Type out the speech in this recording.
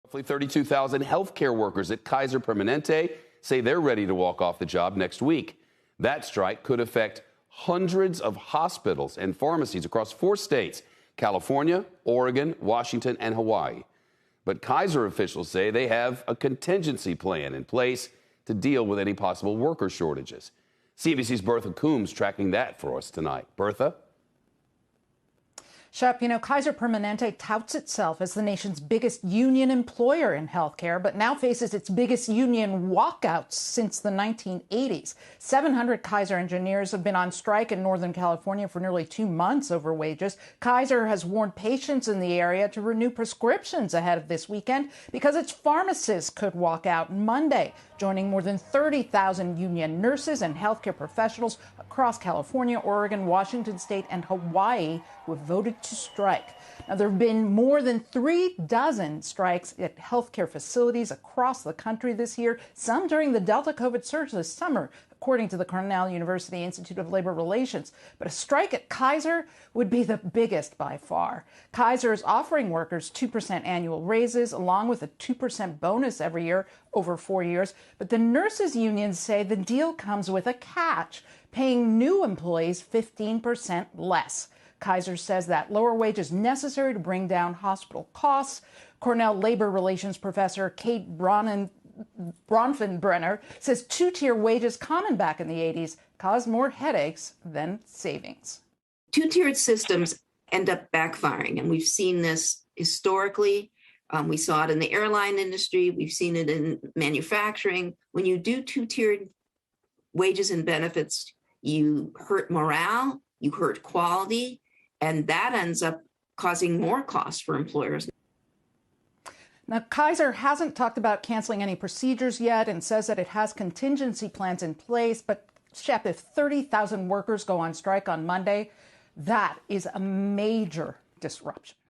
Roughly 32,000 healthcare workers at Kaiser Permanente say they're ready to walk off the job next week. That strike could affect hundreds of hospitals and pharmacies across 4 states: California, Oregon, Washington, and Hawaii. But Kaiser officials say they have a contingency plan in place to deal with any possible worker shortages. CNBC's Bertha Coombs tracking that for us tonight. Bertha? Shep, Kaiser Permanente touts itself as the nation's biggest union employer in healthcare, but now faces its biggest union walkouts since the 1980s. 700 Kaiser engineers have been on strike in Northern California for nearly 2 months over wages. Kaiser has warned patients in the area to renew prescriptions ahead of this weekend because its pharmacists could walk out Monday, joining more than 30,000 union nurses and healthcare professionals across California, Oregon, Washington State, and Hawaii who have voted to strike. Now, there have been more than 36 strikes at healthcare facilities across the country this year, some during the Delta COVID surge this summer, according to the Cornell University Institute of Labor Relations. But a strike at Kaiser would be the biggest by far. Kaiser is offering workers 2% annual raises, along with a 2% bonus every year over 4 years. But the nurses' unions say the deal comes with a catch, paying new employees 15% less. Kaiser says that lower wage is necessary to bring down hospital costs. Cornell labor relations professor Kate Bronfenbrenner says two-tier wages, common back in the 80s, caused more headaches than savings. Two-tiered systems end up backfiring, and we've seen this historically. We saw it in the airline industry. We've seen it in manufacturing. When you do two-tiered wages and benefits, you hurt morale, you hurt quality, and that ends up causing more costs for employers. Now, Kaiser hasn't talked about canceling any procedures yet and says that it has contingency plans in place. But, Shep, if 30,000 workers go on strike on Monday, that is a major disruption.